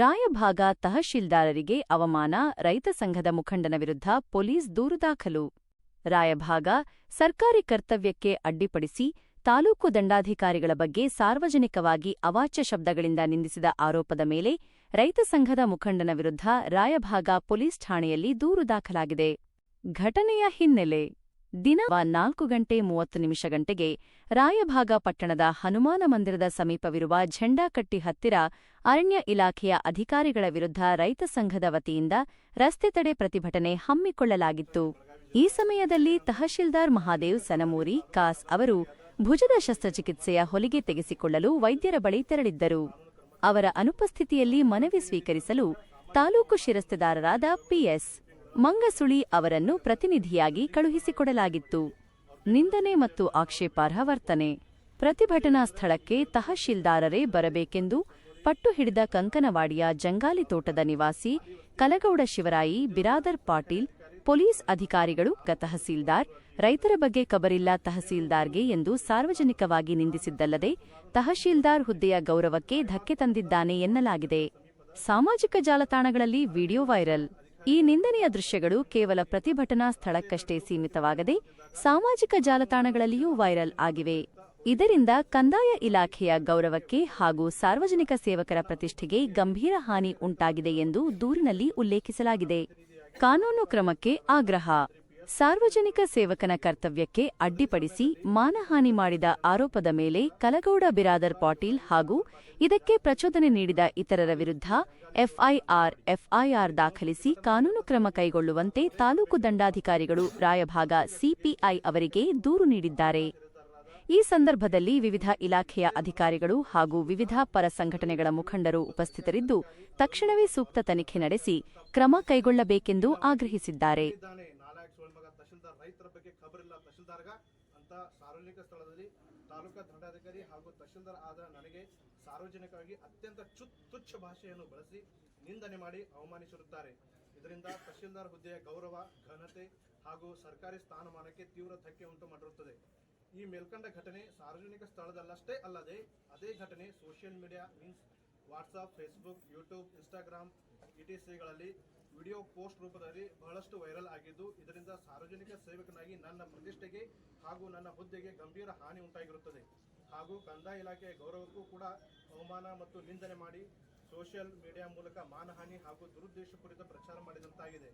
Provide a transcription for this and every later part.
ರಾಯಭಾಗ ತಹಶೀಲ್ದಾರರಿಗೆ ಅವಮಾನ, ರೈತ ಸಂಘದ ಮುಖಂಡನ ವಿರುದ್ಧ ಪೊಲೀಸ್ ದೂರು ದಾಖಲು. ರಾಯಭಾಗ ಸರ್ಕಾರಿ ಕರ್ತವ್ಯಕ್ಕೆ ಅಡ್ಡಿಪಡಿಸಿ ತಾಲೂಕು ದಂಡಾಧಿಕಾರಿಗಳ ಬಗ್ಗೆ ಸಾರ್ವಜನಿಕವಾಗಿ ಅವಾಚ್ಯ ಶಬ್ದಗಳಿಂದ ನಿಂದಿಸಿದ ಆರೋಪದ ಮೇಲೆ ರೈತ ಸಂಘದ ಮುಖಂಡನ ವಿರುದ್ಧ ರಾಯಭಾಗ ಪೊಲೀಸ್ ಠಾಣೆಯಲ್ಲಿ ದೂರು ದಾಖಲಾಗಿದೆ. ಘಟನೆಯ ಹಿನ್ನೆಲೆ ದಿನ 4:30 ಗಂಟೆಗೆ ರಾಯಭಾಗ ಪಟ್ಟಣದ ಹನುಮಾನ ಮಂದಿರದ ಸಮೀಪವಿರುವ ಝಂಡಾಕಟ್ಟಿ ಹತ್ತಿರ ಅರಣ್ಯ ಇಲಾಖೆಯ ಅಧಿಕಾರಿಗಳ ವಿರುದ್ಧ ರೈತ ಸಂಘದ ವತಿಯಿಂದ ರಸ್ತೆ ತಡೆ ಪ್ರತಿಭಟನೆ ಹಮ್ಮಿಕೊಳ್ಳಲಾಗಿತ್ತು. ಈ ಸಮಯದಲ್ಲಿ ತಹಶೀಲ್ದಾರ್ ಮಹಾದೇವ್ ಸನಮೂರಿ ಕಾಸ್ ಅವರು ಭುಜದ ಶಸ್ತ್ರಚಿಕಿತ್ಸೆಯ ಹೊಲಿಗೆ ತೆಗೆಸಿಕೊಳ್ಳಲು ವೈದ್ಯರ ಬಳಿ ತೆರಳಿದ್ದರು. ಅವರ ಅನುಪಸ್ಥಿತಿಯಲ್ಲಿ ಮನವಿ ಸ್ವೀಕರಿಸಲು ತಾಲೂಕು ಶಿರಸ್ತೆದಾರರಾದ ಪಿಎಸ್ ಮಂಗಸುಳಿ ಅವರನ್ನು ಪ್ರತಿನಿಧಿಯಾಗಿ ಕಳುಹಿಸಿಕೊಡಲಾಗಿತ್ತು. ನಿಂದನೆ ಮತ್ತು ಆಕ್ಷೇಪಾರ್ಹ ವರ್ತನೆ. ಪ್ರತಿಭಟನಾ ಸ್ಥಳಕ್ಕೆ ತಹಶೀಲ್ದಾರರೇ ಬರಬೇಕೆಂದು ಪಟ್ಟು ಹಿಡಿದ ಕಂಕನವಾಡಿಯ ಜಂಗಾಲಿ ತೋಟದ ನಿವಾಸಿ ಕಲಗೌಡ ಶಿವರಾಯಿ ಬಿರಾದರ್ ಪಾಟೀಲ್ ಪೊಲೀಸ್ ಅಧಿಕಾರಿಗಳು ತಹಸೀಲ್ದಾರ್ ರೈತರ ಬಗ್ಗೆ ಖಬರಿಲ್ಲ ತಹಸೀಲ್ದಾರ್ಗೆ ಎಂದು ಸಾರ್ವಜನಿಕವಾಗಿ ನಿಂದಿಸಿದ್ದಲ್ಲದೆ ತಹಶೀಲ್ದಾರ್ ಹುದ್ದೆಯ ಗೌರವಕ್ಕೆ ಧಕ್ಕೆ ತಂದಿದ್ದಾನೆ ಎನ್ನಲಾಗಿದೆ. ಸಾಮಾಜಿಕ ಜಾಲತಾಣಗಳಲ್ಲಿ ವಿಡಿಯೋ ವೈರಲ್. ಈ ನಿಂದನೆಯ ದೃಶ್ಯಗಳು ಕೇವಲ ಪ್ರತಿಭಟನಾ ಸ್ಥಳಕ್ಕಷ್ಟೇ ಸೀಮಿತವಾಗದೆ ಸಾಮಾಜಿಕ ಜಾಲತಾಣಗಳಲ್ಲಿಯೂ ವೈರಲ್ ಆಗಿವೆ. ಇದರಿಂದ ಕಂದಾಯ ಇಲಾಖೆಯ ಗೌರವಕ್ಕೆ ಹಾಗೂ ಸಾರ್ವಜನಿಕ ಸೇವಕರ ಪ್ರತಿಷ್ಠೆಗೆ ಗಂಭೀರ ಹಾನಿ ಉಂಟಾಗಿದೆ ಎಂದು ದೂರಿನಲ್ಲಿ ಉಲ್ಲೇಖಿಸಲಾಗಿದೆ. ಕಾನೂನು ಕ್ರಮಕ್ಕೆ ಆಗ್ರಹ. ಸಾರ್ವಜನಿಕ ಸೇವಕನ ಕರ್ತವ್ಯಕ್ಕೆ ಅಡ್ಡಿಪಡಿಸಿ ಮಾನಹಾನಿ ಮಾಡಿದ ಆರೋಪದ ಮೇಲೆ ಕಲಗೌಡ ಬಿರಾದರ್ ಪಾಟೀಲ್ ಹಾಗೂ ಇದಕ್ಕೆ ಪ್ರಚೋದನೆ ನೀಡಿದ ಇತರರ ವಿರುದ್ಧ ಎಫ್ಐಆರ್ ದಾಖಲಿಸಿ ಕಾನೂನು ಕ್ರಮ ಕೈಗೊಳ್ಳುವಂತೆ ತಾಲೂಕು ದಂಡಾಧಿಕಾರಿಗಳು ರಾಯಭಾಗ ಸಿಪಿಐ ಅವರಿಗೆ ದೂರು ನೀಡಿದ್ದಾರೆ. ಈ ಸಂದರ್ಭದಲ್ಲಿ ವಿವಿಧ ಇಲಾಖೆಯ ಅಧಿಕಾರಿಗಳು ಹಾಗೂ ವಿವಿಧ ಪರ ಸಂಘಟನೆಗಳ ಮುಖಂಡರು ಉಪಸ್ಥಿತರಿದ್ದು ತಕ್ಷಣವೇ ಸೂಕ್ತ ತನಿಖೆ ನಡೆಸಿ ಕ್ರಮ ಕೈಗೊಳ್ಳಬೇಕೆಂದು ಆಗ್ರಹಿಸಿದ್ದಾರೆ. ರೈತರ ಬಗ್ಗೆ ಖಬರಿಲ್ಲ ತಹಶೀಲ್ದಾರ್ಗ ಅಂತ ಸಾರ್ವಜನಿಕ ಸ್ಥಳದಲ್ಲಿ ತಾಲೂಕಾ ದಂಡಾಧಿಕಾರಿ ಹಾಗೂ ತಹಶೀಲ್ದಾರ್ ಆದ ನನಗೆ ಸಾರ್ವಜನಿಕವಾಗಿ ಅತ್ಯಂತ ತುಚ್ಛ ಭಾಷೆಯನ್ನು ಬಳಸಿ ನಿಂದನೆ ಮಾಡಿ ಅವಮಾನಿಸಿರುತ್ತಾರೆ. ಇದರಿಂದ ತಹಶೀಲ್ದಾರ್ ಹುದ್ದೆಯ ಗೌರವ, ಘನತೆ ಹಾಗೂ ಸರ್ಕಾರಿ ಸ್ಥಾನಮಾನಕ್ಕೆ ತೀವ್ರ ಧಕ್ಕೆ ಉಂಟು ಮಾಡಿರುತ್ತದೆ. ಈ ಮೇಲ್ಕಂಡ ಘಟನೆ ಸಾರ್ವಜನಿಕ ಸ್ಥಳದಲ್ಲಷ್ಟೇ ಅಲ್ಲದೆ ಅದೇ ಘಟನೆ social media means WhatsApp, Facebook, YouTube, Instagram ಇಟಿಸಿಗಳಲ್ಲಿ ವಿಡಿಯೋ ಪೋಸ್ಟ್ ರೂಪದಲ್ಲಿ ಬಹಳಷ್ಟು ವೈರಲ್ ಆಗಿದ್ದು ಇದರಿಂದ ಸಾರ್ವಜನಿಕ ಸೇವಕನಾಗಿ ನನ್ನ ಪ್ರತಿಷ್ಠೆಗೆ ಹಾಗೂ ನನ್ನ ಹುದ್ದೆಗೆ ಗಂಭೀರ ಹಾನಿ ಉಂಟಾಗಿರುತ್ತದೆ ಹಾಗೂ ಕಂದಾಯ ಇಲಾಖೆಯ ಗೌರವಕ್ಕೂ ಕೂಡ ಅವಮಾನ ಮತ್ತು ನಿಂದನೆ ಮಾಡಿ ಸೋಷಿಯಲ್ ಮೀಡಿಯಾ ಮೂಲಕ ಮಾನಹಾನಿ ಹಾಗೂ ದುರುದ್ದೇಶಪೂರಿತ ಪ್ರಚಾರ ಮಾಡಿದಂತಾಗಿದೆ.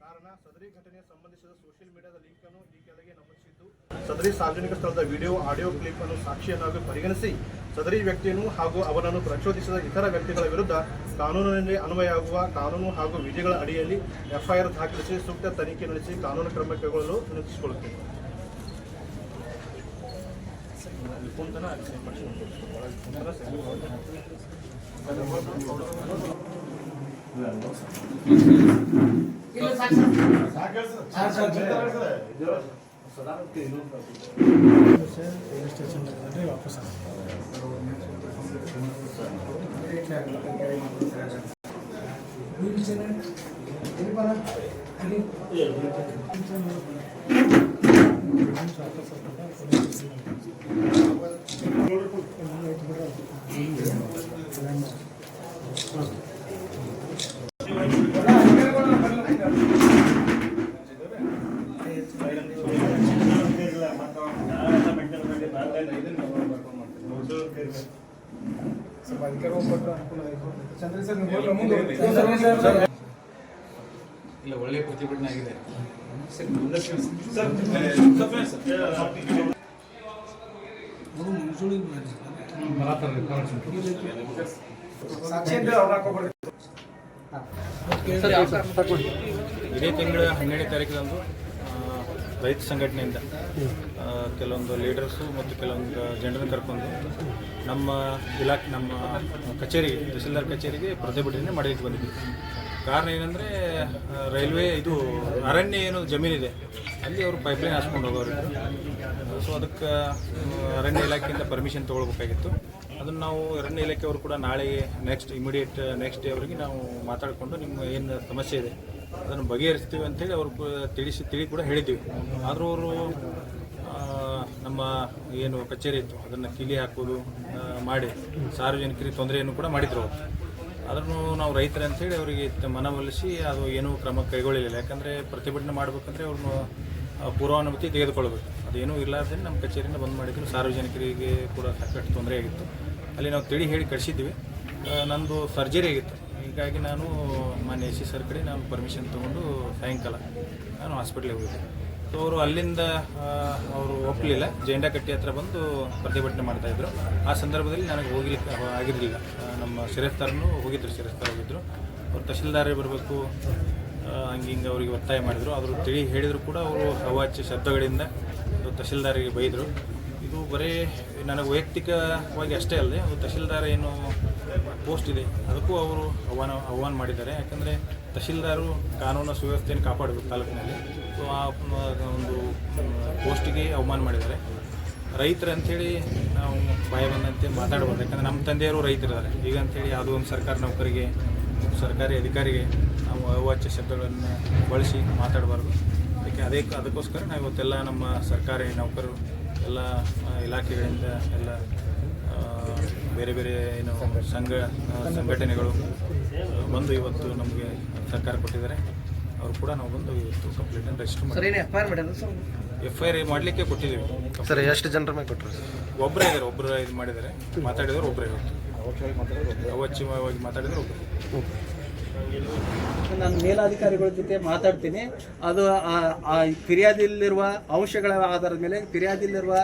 ಕಾರಣ ಸದರಿ ಘಟನೆಗೆ ಸಂಬಂಧಿಸಿದ ಸೋಷಿಯಲ್ ಮೀಡಿಯಾದ ಲಿಂಕ್ ಅನ್ನು ಈ ಕೆಳಗೆ ನಮೂದಿಸಿದ್ದು ಸದರಿ ಸಾರ್ವಜನಿಕ ಸ್ಥಳದ ವಿಡಿಯೋ ಆಡಿಯೋ ಕ್ಲಿಪ್ ಅನ್ನು ಸಾಕ್ಷಿಯನ್ನಾಗಿ ಪರಿಗಣಿಸಿ ಸದರಿ ವ್ಯಕ್ತಿಯನ್ನು ಹಾಗೂ ಅವನನ್ನು ಪ್ರಚೋದಿಸಿದ ಇತರ ವ್ಯಕ್ತಿಗಳ ವಿರುದ್ಧ ಕಾನೂನಿನಲ್ಲಿ ಅನ್ವಯವಾಗುವ ಕಾನೂನು ಹಾಗೂ ವಿಧಿಗಳ ಅಡಿಯಲ್ಲಿ ಎಫ್ಐಆರ್ ದಾಖಲಿಸಿ ಸೂಕ್ತ ತನಿಖೆ ನಡೆಸಿ ಕಾನೂನು ಕ್ರಮ ಕೈಗೊಳ್ಳಲು ವಿನಂತಿಸಿಕೊಳ್ಳುತ್ತೇನೆ. ಇಲ್ಲ ಒಳ್ಳೆ ಪ್ರತಿಭಟನೆ ಆಗಿದೆ. ಇದೇ ತಿಂಗಳ 12ನೇ ತಾರೀಕಿನಂದು ರೈತ ಸಂಘಟನೆಯಿಂದ ಕೆಲವೊಂದು ಲೀಡರ್ಸು ಮತ್ತು ಕೆಲವೊಂದು ಜನರನ್ನು ಕರ್ಕೊಂಡು ನಮ್ಮ ಕಚೇರಿಗೆ ತಹಸೀಲ್ದಾರ್ ಕಚೇರಿಗೆ ಪ್ರತಿಭಟನೆ ಮಾಡಲಿಕ್ಕೆ ಬಂದಿದ್ವಿ. ಕಾರಣ ಏನಂದರೆ ರೈಲ್ವೆ ಇದು ಅರಣ್ಯ ಏನು ಜಮೀನಿದೆ ಅಲ್ಲಿ ಅವರು ಪೈಪ್ಲೈನ್ ಹಾಸ್ಕೊಂಡು ಹೋಗೋರು. ಸೊ ಅದಕ್ಕೆ ಅರಣ್ಯ ಇಲಾಖೆಯಿಂದ ಪರ್ಮಿಷನ್ ತೊಗೊಳ್ಬೇಕಾಗಿತ್ತು. ಅದನ್ನು ನಾವು ಅರಣ್ಯ ಇಲಾಖೆಯವರು ಕೂಡ ನಾಳೆ ನೆಕ್ಸ್ಟ್ ಡೇ ಅವರಿಗೆ ನಾವು ಮಾತಾಡಿಕೊಂಡು ನಿಮ್ಮ ಏನು ಸಮಸ್ಯೆ ಇದೆ ಅದನ್ನು ಬಗೆಹರಿಸ್ತೀವಿ ಅಂತೇಳಿ ಅವರು ತಿಳಿ ಕೂಡ ಹೇಳಿದ್ದೀವಿ. ಆದರೂ ಅವರು ನಮ್ಮ ಏನು ಕಚೇರಿ ಇತ್ತು ಅದನ್ನು ಕೀಲಿ ಹಾಕೋದು ಮಾಡಿ ಸಾರ್ವಜನಿಕರಿಗೆ ತೊಂದರೆಯನ್ನು ಕೂಡ ಮಾಡಿದ್ರು. ಆದ್ರೂ ನಾವು ರೈತರು ಅಂತೇಳಿ ಅವರಿಗೆ ಮನವೊಲಿಸಿ ಅದು ಏನೂ ಕ್ರಮ ಕೈಗೊಳ್ಳಿಲ್ಲ. ಯಾಕಂದರೆ ಪ್ರತಿಭಟನೆ ಮಾಡಬೇಕಂದ್ರೆ ಅವ್ರನ್ನ ಪೂರ್ವಾನುಮತಿ ತೆಗೆದುಕೊಳ್ಬೇಕು. ಅದೇನೂ ಇಲ್ಲಾರ್ದೇ ನಮ್ಮ ಕಚೇರಿಯಿಂದ ಬಂದ್ ಮಾಡಿದ್ರು. ಸಾರ್ವಜನಿಕರಿಗೆ ಕೂಡ ಸಾಕಷ್ಟು ತೊಂದರೆ ಆಗಿತ್ತು. ಅಲ್ಲಿ ನಾವು ತಿಳಿ ಹೇಳಿ ಕಳಿಸಿದ್ವಿ. ನಂದು ಸರ್ಜರಿ ಆಗಿತ್ತು, ಹೀಗಾಗಿ ನಾನು ಮಾನ್ಯ AC ಸರ್ ಕಡೆ ನಾನು ಪರ್ಮಿಷನ್ ತೊಗೊಂಡು ಸಾಯಂಕಾಲ ನಾನು ಹಾಸ್ಪಿಟ್ಲಿಗೆ ಹೋಗಿದ್ದೆ. ಸೊ ಅವರು ಅಲ್ಲಿಂದ ಅವರು ಒಪ್ಪಲಿಲ್ಲ, ಜೆಂಡಾಕಟ್ಟಿ ಹತ್ರ ಬಂದು ಪ್ರತಿಭಟನೆ ಮಾಡ್ತಾಯಿದ್ರು. ಆ ಸಂದರ್ಭದಲ್ಲಿ ನನಗೆ ಹೋಗ್ಲಿಕ್ಕೆ ಆಗಿರಲಿಲ್ಲ. ನಮ್ಮ ಶಿರಸ್ತರನ್ನು ಹೋಗಿದ್ದರು, ಶಿರಸ್ತರು ಹೋಗಿದ್ದರು. ಅವರು ತಹಶೀಲ್ದಾರೇ ಬರಬೇಕು ಹಂಗೆ ಅವರಿಗೆ ಒತ್ತಾಯ ಮಾಡಿದರು. ಅವರು ತಿಳಿ ಹೇಳಿದರು ಕೂಡ ಅವರು ಅವಾಚ್ಯ ಶಬ್ದಗಳಿಂದ ತಹಶೀಲ್ದಾರಿಗೆ ಬೈದರು. ಇದು ಬರೀ ನನಗೆ ವೈಯಕ್ತಿಕವಾಗಿ ಅಷ್ಟೇ ಅಲ್ಲದೆ ಅದು ತಹಶೀಲ್ದಾರ್ ಏನು ಪೋಸ್ಟ್ ಇದೆ ಅದಕ್ಕೂ ಅವರು ಆಹ್ವಾನ ಮಾಡಿದ್ದಾರೆ. ಯಾಕಂದರೆ ತಹಶೀಲ್ದಾರು ಕಾನೂನು ಸುವ್ಯವಸ್ಥೆಯನ್ನು ಕಾಪಾಡಬೇಕು ತಾಲೂಕಿನಲ್ಲಿ. ಸೊ ಆ ಒಂದು ಪೋಸ್ಟಿಗೆ ಅವಮಾನ ಮಾಡಿದ್ದಾರೆ. ರೈತರು ಅಂಥೇಳಿ ನಾವು ಬಾಯ ಬಂದಂತೆ ಮಾತಾಡ್ಬಾರ್ದು. ಯಾಕಂದರೆ ನಮ್ಮ ತಂದೆಯವರು ರೈತರಿದ್ದಾರೆ. ಈಗ ಅಂಥೇಳಿ ಯಾವುದೋ ಒಂದು ಸರ್ಕಾರ ನೌಕರಿಗೆ, ಸರ್ಕಾರಿ ಅಧಿಕಾರಿಗೆ ನಾವು ಅವಾಚ್ಯ ಶಬ್ದಗಳನ್ನು ಬಳಸಿ ಮಾತಾಡಬಾರ್ದು. ಅದಕ್ಕೋಸ್ಕರ ನಾವು ಇವತ್ತೆಲ್ಲ ನಮ್ಮ ಸರ್ಕಾರಿ ನೌಕರರು ಎಲ್ಲ ಇಲಾಖೆಗಳಿಂದ ಎಲ್ಲ ಬೇರೆ ಬೇರೆ ಏನು ಸಂಘಟನೆಗಳು ಬಂದು ಇವತ್ತು ನಮಗೆ ಸರ್ಕಾರ ಕೊಟ್ಟಿದ್ದಾರೆ. ಅವರು ಕೂಡ ನಾವು ಬಂದು ಇವತ್ತು ಕಂಪ್ಲೇಂಟನ್ನು ರಿಜಿಸ್ಟರ್ ಮಾಡಿ FIR ಮಾಡಲಿಕ್ಕೆ ಕೊಟ್ಟಿದ್ದೀವಿ. ಸರ್ ಎಷ್ಟು ಜನರ ಮೇಲೆ ಕೊಟ್ಟರು? ಒಬ್ಬರೇ ಇದ್ದಾರೆ, ಒಬ್ಬರು ಇದು ಮಾಡಿದ್ದಾರೆ. ಮಾತಾಡಿದವರು ಒಬ್ಬರೇ ಇವತ್ತು ಅವಾಚ್ಯವಾಗಿ ಮಾತಾಡಿದ್ರು ಒಬ್ಬರು. ನಾನು ಮೇಲಾಧಿಕಾರಿಗಳ ಜೊತೆ ಮಾತಾಡ್ತೀನಿ. ಅದು ಆ ಫಿರ್ಯಾದಿಯಲ್ಲಿರುವ ಅಂಶಗಳ ಆಧಾರದ ಮೇಲೆ, ಫಿರ್ಯಾದಿಯಲ್ಲಿರುವ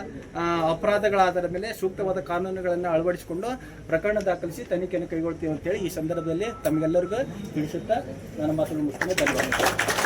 ಅಪರಾಧಗಳ ಆಧಾರದ ಮೇಲೆ ಸೂಕ್ತವಾದ ಕಾನೂನುಗಳನ್ನು ಅಳವಡಿಸಿಕೊಂಡು ಪ್ರಕರಣ ದಾಖಲಿಸಿ ತನಿಖೆಯನ್ನು ಕೈಗೊಳ್ತೀವಿ ಅಂತೇಳಿ ಈ ಸಂದರ್ಭದಲ್ಲಿ ತಮಗೆಲ್ಲರಿಗೂ ತಿಳಿಸುತ್ತಾ ನನ್ನ ಮಾತನ್ನು ಮುಗಿಸ್ತೇನೆ. ಧನ್ಯವಾದ.